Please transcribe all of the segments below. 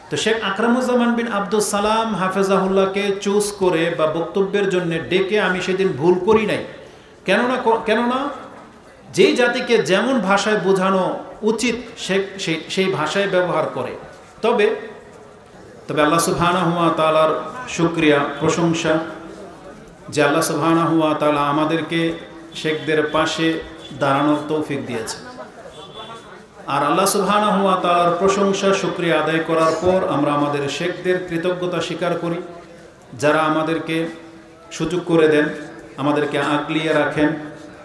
তো শেখ আকরামুজ্জামান বিন আব্দুল সালাম হাফেজাহুল্লাহকে চুজ করে বা বক্তব্যের জন্য ডেকে আমি সেদিন ভুল করি নাই। কেননা যেই জাতিকে যেমন ভাষায় বোঝানো উচিত সেই ভাষায় ব্যবহার করে। তবে আল্লাহ সুবহানাহু ওয়া তাআলার শুকরিয়া, প্রশংসা যে আল্লাহ সুবহানাহু ওয়া তাআলা আমাদেরকে শেখদের পাশে দাঁড়ানোর তৌফিক দিয়েছে। আর আল্লাহ সুবহানাহু ওয়া তাআলার প্রশংসা শুকরিয়া আদায় করার পর আমরা আমাদের শেখদের কৃতজ্ঞতা স্বীকার করি, যারা আমাদেরকে সুযোগ করে দেন, আমাদেরকে আগলিয়ে রাখেন,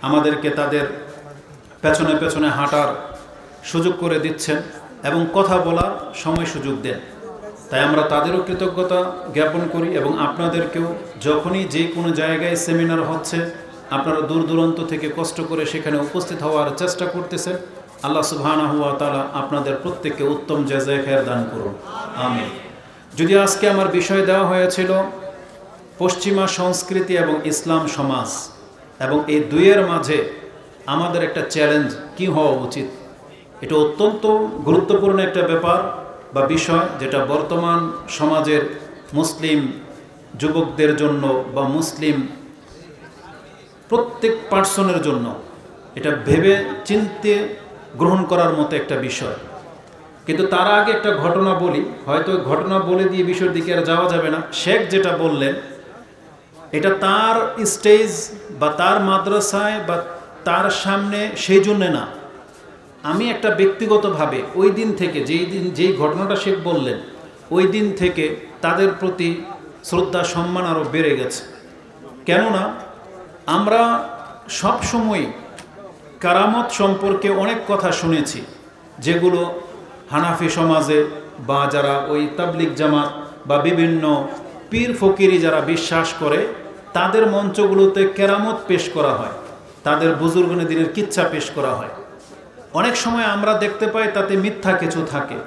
আমাদেরকে তাদের পেছনে পেছনে হাঁটার সুযোগ করে দিচ্ছেন এবং কথা বলার সময় সুযোগ দেন। তাই আমরা তাদেরও কৃতজ্ঞতা জ্ঞাপন করি এবং আপনাদেরকেও যখনই যে কোনো জায়গায় সেমিনার হচ্ছে আপনারা দূর দূরান্ত থেকে কষ্ট করে সেখানে উপস্থিত হওয়ার চেষ্টা করতেছেন। আল্লাহ সুবহানাহু ওয়া তাআলা আপনাদের প্রত্যেককে উত্তম জাযায়ে খায়ের দান করুন, আমিন। যদি আজকে আমার বিষয় দেওয়া হয়েছিল পশ্চিমা সংস্কৃতি এবং ইসলাম সমাজ, এবং এই দুইয়ের মাঝে আমাদের একটা চ্যালেঞ্জ কি হওয়া উচিত, এটা অত্যন্ত গুরুত্বপূর্ণ একটা ব্যাপার বা বিষয়, যেটা বর্তমান সমাজের মুসলিম যুবকদের জন্য বা মুসলিম প্রত্যেক পার্সনের জন্য এটা ভেবে চিন্তে গ্রহণ করার মতো একটা বিষয়। কিন্তু তার আগে একটা ঘটনা বলি, হয়তো ঘটনা বলে দিয়ে বিষয়ের দিকে আর যাওয়া যাবে না। শেখ যেটা বললেন এটা তার স্টেজ বা তার মাদ্রাসায় বা তার সামনে সেই জন্যে না, আমি একটা ব্যক্তিগতভাবে ওই দিন থেকে যেই ঘটনাটা শেখ বললেন ওই দিন থেকে তাদের প্রতি শ্রদ্ধা সম্মান আরও বেড়ে গেছে। কেননা আমরা সব সময় কারামত সম্পর্কে অনেক কথা শুনেছি, যেগুলো হানাফি সমাজে বা যারা ওই তাবলিগ জামাত বা বিভিন্ন পীর ফকিরি যারা বিশ্বাস করে তাদের মঞ্চগুলোতে কেরামত পেশ করা হয়, তাদের বুজুর্গনে দিনের কিচ্ছা পেশ করা হয়। অনেক সময় আমরা দেখতে পাই তাতে মিথ্যা কিছু থাকে,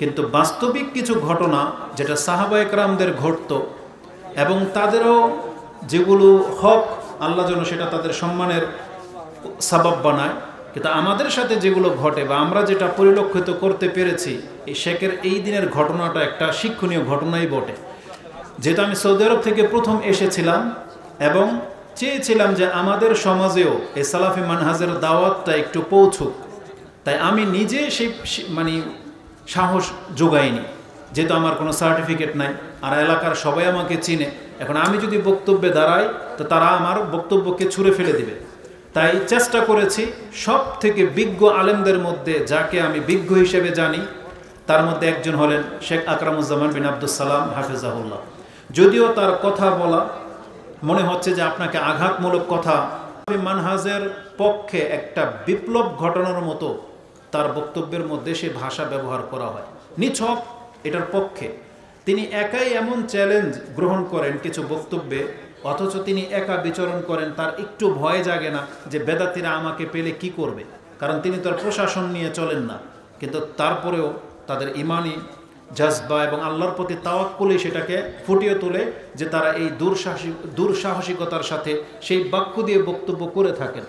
কিন্তু বাস্তবিক কিছু ঘটনা যেটা সাহাবায়ে কেরামদের ঘটতো এবং তাদেরও যেগুলো হক আল্লাহ যেন সেটা তাদের সম্মানের সাবাব বানায়, কিন্তু আমাদের সাথে যেগুলো ঘটে বা আমরা যেটা পরিলক্ষিত করতে পেরেছি, এই শেখের এই দিনের ঘটনাটা একটা শিক্ষণীয় ঘটনাই বটে। যেটা আমি সৌদি আরব থেকে প্রথম এসেছিলাম এবং চেয়েছিলাম যে আমাদের সমাজেও এই সালাফি মানহাজের দাওয়াতটা একটু পৌঁছুক, তাই আমি নিজে সেই সাহস যোগাইনি, যেহেতু আমার কোনো সার্টিফিকেট নাই আর এলাকার সবাই আমাকে চিনে। এখন আমি যদি বক্তব্যে দাঁড়াই তো তারা আমার বক্তব্যকে ছুঁড়ে ফেলে দিবে। তাই চেষ্টা করেছি সব থেকে বিজ্ঞ আলেমদের মধ্যে যাকে আমি বিজ্ঞ হিসেবে জানি তার মধ্যে একজন হলেন শেখ আকরামুজ্জামান বিন আব্দুল সালাম হাফেজাহুল্লাহ। যদিও তার কথা বলা মনে হচ্ছে যে আপনাকে আঘাতমূলক কথা, মানহাজের পক্ষে একটা বিপ্লব ঘটানোর মতো তার বক্তব্যের মধ্যে সে ভাষা ব্যবহার করা হয়, নিছক এটার পক্ষে। তিনি একাই এমন চ্যালেঞ্জ গ্রহণ করেন কিছু বক্তব্যে, অথচ তিনি একা বিচরণ করেন, তার একটু ভয় জাগে না যে বেদাতিরা আমাকে পেলে কি করবে, কারণ তিনি তার প্রশাসন নিয়ে চলেন না। কিন্তু তারপরেও তাদের ইমানি জাজবা এবং আল্লাহর প্রতি তাওয়াক্কুলই সেটাকে ফুটিয়ে তোলে যে তারা এই দুঃসাহসিকতার সাথে সেই বাক্য দিয়ে বক্তব্য করে থাকেন।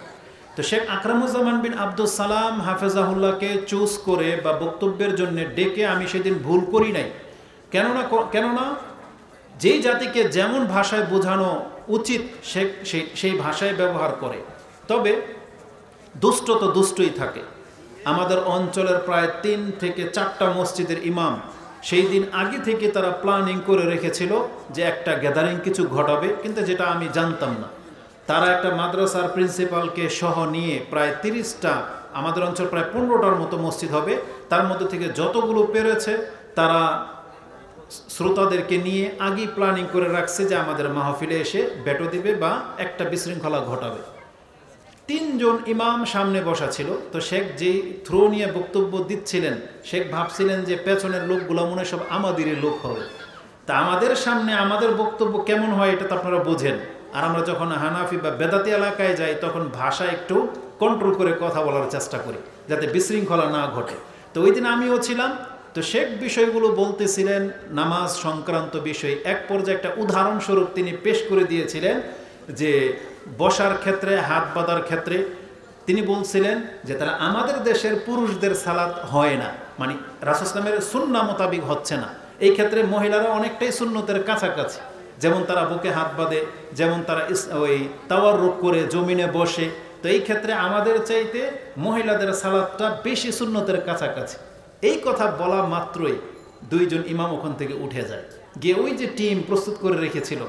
তো শেখ আকরামুজ্জামান বিন আব্দুল সালাম হাফেজাহুল্লাহকে চুজ করে বা বক্তব্যের জন্য ডেকে আমি সেদিন ভুল করি নাই। কেননা যেই জাতিকে যেমন ভাষায় বোঝানো উচিত সেই ভাষায় ব্যবহার করে। তবে দুষ্ট তো দুষ্টই থাকে। আমাদের অঞ্চলের প্রায় 3 থেকে 4টা মসজিদের ইমাম সেই দিন আগে থেকে তারা প্ল্যানিং করে রেখেছিল যে একটা গ্যাদারিং কিছু ঘটাবে, কিন্তু যেটা আমি জানতাম না। তারা একটা মাদ্রাসার প্রিন্সিপালকে সহ নিয়ে প্রায় 30টা, আমাদের অঞ্চল প্রায় 15টার মতো মসজিদ হবে, তার মধ্যে থেকে যতগুলো পেরেছে তারা শ্রোতাদেরকে নিয়ে আগেই প্ল্যানিং করে রাখছে যে আমাদের মাহফিলে এসে বেটো দিবে বা একটা বিশৃঙ্খলা ঘটাবে। 3 জন ইমাম সামনে বসা ছিল। তো শেখ যেই থ্রো নিয়ে বক্তব্য দিচ্ছিলেন, শেখ ভাবছিলেন যে পেছনের লোকগুলো মনে হয় সব আমাদেরই লোক হবে, তা আমাদের সামনে আমাদের বক্তব্য কেমন হয় এটা তো আপনারা বোঝেন। আর আমরা যখন হানাফি বা বেদাতি এলাকায় যাই তখন ভাষা একটু কন্ট্রোল করে কথা বলার চেষ্টা করি যাতে বিশৃঙ্খলা না ঘটে। তো ওই দিন আমিও ছিলাম। তো শেখ বিষয়গুলো বলতেছিলেন নামাজ সংক্রান্ত বিষয়। এক পর্যায়ে একটা উদাহরণস্বরূপ তিনি পেশ করে দিয়েছিলেন যে বসার ক্ষেত্রে, হাত বাঁধার ক্ষেত্রে তিনি বলছিলেন যে তারা আমাদের দেশের পুরুষদের সালাত হয় না, মানে রাসূল ইসলামের সুন্নাহ মোতাবিক হচ্ছে না। এই ক্ষেত্রে মহিলারা অনেকটাই সুন্নতের কাছাকাছি, যেমন তারা বুকে হাত বাঁধে, যেমন তারা ওই তাওয়াররুক করে জমিনে বসে। তো এই ক্ষেত্রে আমাদের চাইতে মহিলাদের সালাতটা বেশি সুন্নতের কাছাকাছি। এই কথা বলা মাত্রই দুইজন ইমাম ওখান থেকে উঠে যায়, গিয়ে ওই যে টিম প্রস্তুত করে রেখেছিল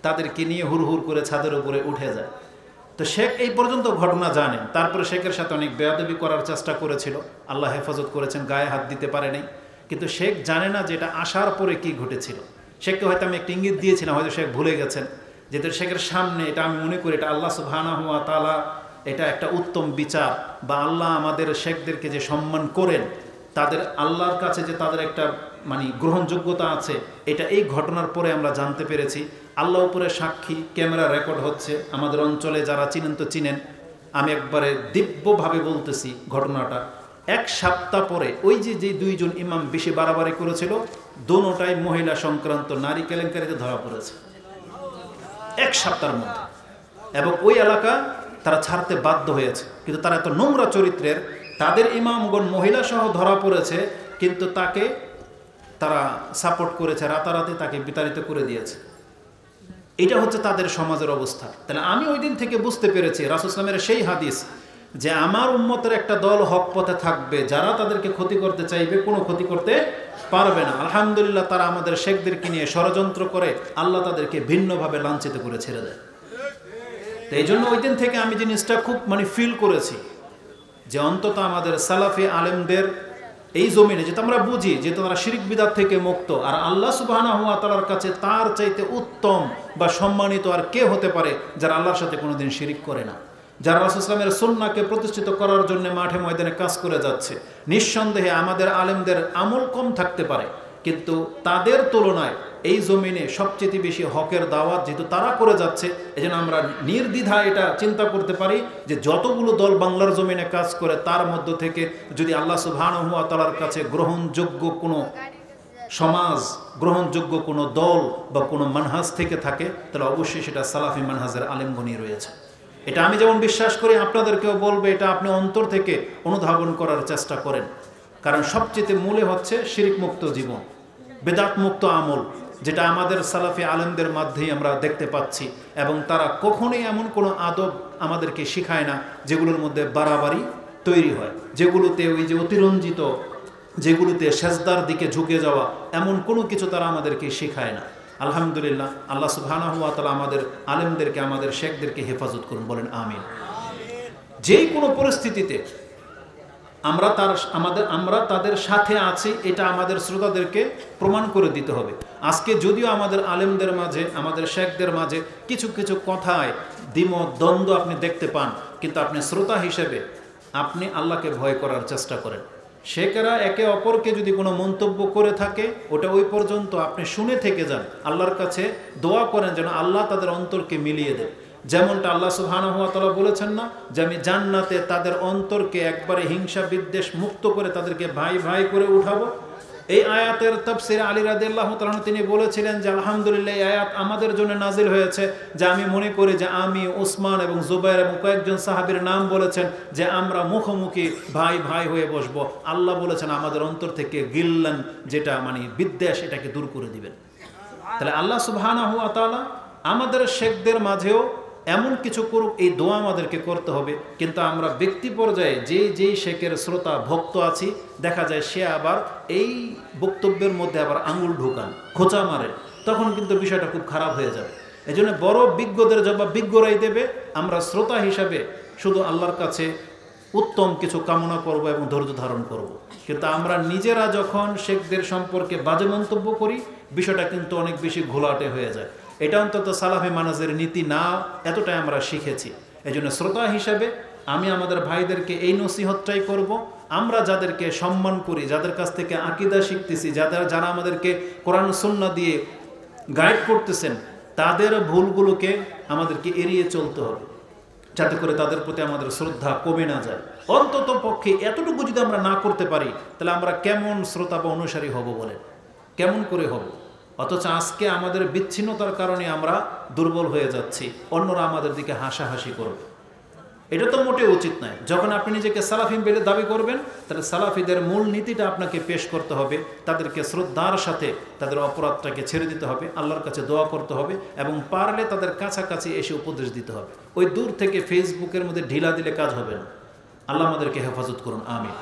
তাদেরকে নিয়ে হুড়হুড় করে ছাদের উপরে উঠে যায়। তো শেখ এই পর্যন্ত ঘটনা জানেন, তারপরে শেখের সাথে অনেক বেয়াদবি করার চেষ্টা করেছিল, আল্লাহ হেফাজত করেছেন, গায়ে হাত দিতে পারে নাই। কিন্তু শেখ জানে না যে এটা আসার পরে কি ঘটেছিল। শেখকে হয়তো আমি একটা ইঙ্গিত দিয়েছিলাম, হয়তো শেখ ভুলে গেছেন। যেহেতু শেখের সামনে এটা আমি মনে করি এটা আল্লাহ সুবহানাহু ওয়া তাআলা এটা একটা উত্তম বিচার, বা আল্লাহ আমাদের শেখদেরকে যে সম্মান করেন, তাদের আল্লাহর কাছে যে তাদের একটা মানে গ্রহণযোগ্যতা আছে, এটা এই ঘটনার পরে আমরা জানতে পেরেছি। আল্লাহ উপরে সাক্ষী, ক্যামেরা রেকর্ড হচ্ছে, আমাদের অঞ্চলে যারা চিনেন তো চিনেন। আমি একবারে দিব্যভাবে বলতেছি ঘটনাটা, এক সপ্তাহ পরে ওই যে দুইজন ইমাম বেশি বাড়াবাড়ি করেছিল, দোনোটাই মহিলা সংক্রান্ত নারী কেলেঙ্কারিতে ধরা পড়েছে এক সপ্তাহের মধ্যে। এবং ওই এলাকা তারা ছাড়তে বাধ্য হয়েছে, কিন্তু তারা এত নোংরা চরিত্রের, তাদের ইমামগণ মহিলা সহ ধরা পড়েছে, কিন্তু তাকে তারা সাপোর্ট করেছে, রাতারাতি তাকে বিতাড়িত করে দিয়েছে। এটা হচ্ছে তাদের সমাজের অবস্থা। তাহলে আমি ওই দিন থেকে বুঝতে পেরেছি রাসূল ইসলামের সেই হাদিস যে আমার উম্মতের একটা দল হক পথে থাকবে, যারা তাদেরকে ক্ষতি করতে চাইবে কোনো ক্ষতি করতে পারবে না। আলহামদুলিল্লাহ তারা আমাদের শেখদেরকে নিয়ে ষড়যন্ত্র করে আল্লাহ তাদেরকে ভিন্নভাবে লাঞ্ছিত করে ছেড়ে দেয়। তো এই জন্য ওই দিন থেকে আমি জিনিসটা খুব ফিল করেছি যে অন্তত আমাদের সালাফি আলেমদের এই জমিনে, যেটা আমরা বুঝি যে তারা শিরক বিদআত থেকে মুক্ত, আর আল্লাহ সুবহানাহু ওয়া তাআলার কাছে তার চাইতে উত্তম বা সম্মানিত আর কে হতে পারে যারা আল্লাহর সাথে কোনোদিন শিরক করে না, যারা রাসূল ইসলামের সুন্নাহকে প্রতিষ্ঠিত করার জন্য মাঠে ময়দানে কাজ করে যাচ্ছে। নিঃসন্দেহে আমাদের আলেমদের আমল কম থাকতে পারে, কিন্তু তাদের তুলনায় এই জমিনে সবচেয়ে বেশি হকের দাওয়াত যেহেতু তারা করে যাচ্ছে, এজন্য আমরা নির্দ্বিধায় এটা চিন্তা করতে পারি যে যতগুলো দল বাংলার জমিনে কাজ করে তার মধ্য থেকে যদি আল্লাহ সুবহানাহু ওয়া তাআলার কাছে গ্রহণযোগ্য কোনো সমাজ, গ্রহণযোগ্য কোনো দল বা কোনো মানহাজ থেকে থাকে, তাহলে অবশ্যই সেটা সালাফি মানহাজের আলেমগণই রয়েছে। এটা আমি যেমন বিশ্বাস করি, আপনাদেরকেও বলবে এটা আপনি অন্তর থেকে অনুধাবন করার চেষ্টা করেন। কারণ সবচেয়ে মূলে হচ্ছে শিরক মুক্ত জীবন, বেদাত মুক্ত আমল, যেটা আমাদের সালাফি আলেমদের মাধ্যমেই আমরা দেখতে পাচ্ছি। এবং তারা কখনোই এমন কোনো আদব আমাদেরকে শিখায় না যেগুলোর মধ্যে বাড়াবাড়ি তৈরি হয়, যেগুলোতে ওই যে অতিরঞ্জিত, যেগুলোতে সেজদার দিকে ঝুঁকে যাওয়া, এমন কোনো কিছু তারা আমাদেরকে শেখায় না। আলহামদুলিল্লাহ, আল্লাহ সুবহানাহু ওয়া তাআলা আমাদের আলেমদেরকে, আমাদের শেখদেরকে হেফাজত করুন, বলেন আমিন। যেই কোনো পরিস্থিতিতে আমরা তাদের সাথে আছি, এটা আমাদের শ্রোতাদেরকে প্রমাণ করে দিতে হবে। আজকে যদিও আমাদের আলেমদের মাঝে, আমাদের শেখদের মাঝে কিছু কিছু কথায় দ্বিমত দ্বন্দ্ব আপনি দেখতে পান, কিন্তু আপনি শ্রোতা হিসেবে আপনি আল্লাহকে ভয় করার চেষ্টা করেন। শেখেরা একে অপরকে যদি কোনো মন্তব্য করে থাকে, ওটা ওই পর্যন্ত আপনি শুনে থেকে যান, আল্লাহর কাছে দোয়া করেন যেন আল্লাহ তাদের অন্তরকে মিলিয়ে দেন। যেমনটা আল্লাহ সুবহানাহু ওয়া তাআলা বলেছেন না, যে আমি জান্নাতে তাদের অন্তরকে একবারে হিংসা বিদ্বেষ মুক্ত করে তাদেরকে ভাই ভাই করে উঠাবো। এই আয়াতের তাফসীরে আলী রাদিয়াল্লাহু তাআলা তিনি বলেছিলেন যে আলহামদুলিল্লাহ, এই আয়াত আমাদের জন্য নাজিল হয়েছে, যে আমি মনে করি যে আমি, ওসমান এবং জুবাইর এবং কয়েকজন সাহাবীর নাম বলেছেন যে আমরা মুখোমুখি ভাই ভাই হয়ে বসবো। আল্লাহ বলেছেন আমাদের অন্তর থেকে গিল্লান, যেটা বিদ্বেষ, এটাকে দূর করে দিবেন। তাহলে আল্লাহ সুবহানাহু ওয়া তাআলা আমাদের শেখদের মাঝেও এমন কিছু করুক, এই দোয়া আমাদেরকে করতে হবে। কিন্তু আমরা ব্যক্তি পর্যায়ে যেই শেখের শ্রোতা ভক্ত আছি, দেখা যায় সে আবার এই বক্তব্যের মধ্যে আবার আঙুল ঢোকান, খোঁচা মারেন, তখন কিন্তু বিষয়টা খুব খারাপ হয়ে যাবে। এই জন্য বড় বিজ্ঞদের জবাব বিজ্ঞরাই দেবে। আমরা শ্রোতা হিসাবে শুধু আল্লাহর কাছে উত্তম কিছু কামনা করব এবং ধৈর্য ধারণ করব। কিন্তু আমরা নিজেরা যখন শেখদের সম্পর্কে বাজে মন্তব্য করি, বিষয়টা কিন্তু অনেক বেশি ঘোলাটে হয়ে যায়। এটা অন্তত সালাফি মানহাজের নীতি না, এতটাই আমরা শিখেছি। এই জন্য শ্রোতা হিসাবে আমি আমাদের ভাইদেরকে এই নসিহতটাই করব, আমরা যাদেরকে সম্মান করি, যাদের কাছ থেকে আকীদা শিখতেছি, যারা আমাদেরকে কোরআন সুন্নাহ দিয়ে গাইড করতেছেন, তাদের ভুলগুলোকে আমাদেরকে এড়িয়ে চলতে হবে, যাতে করে তাদের প্রতি আমাদের শ্রদ্ধা কমে না যায়। অন্তত পক্ষে এতটুকু যদি আমরা না করতে পারি, তাহলে আমরা কেমন শ্রোতা বা অনুসারী হব বলেন? কেমন করে হব? অথচ আজকে আমাদের বিচ্ছিন্নতার কারণে আমরা দুর্বল হয়ে যাচ্ছি, অন্যরা আমাদের দিকে হাসাহাসি করবে। এটা তো মোটেও উচিত নয়। যখন আপনি নিজেকে সালাফি বলে দাবি করবেন, তাহলে সালাফিদের মূল নীতিটা আপনাকে পেশ করতে হবে, তাদেরকে শ্রদ্ধার সাথে তাদের অপরাধটাকে ছেড়ে দিতে হবে, আল্লাহর কাছে দোয়া করতে হবে এবং পারলে তাদের কাছাকাছি এসে উপদেশ দিতে হবে। ওই দূর থেকে ফেসবুকের মধ্যে ঢিলা দিলে কাজ হবে না। আল্লাহ আমাদেরকে হেফাজত করুন, আমিন।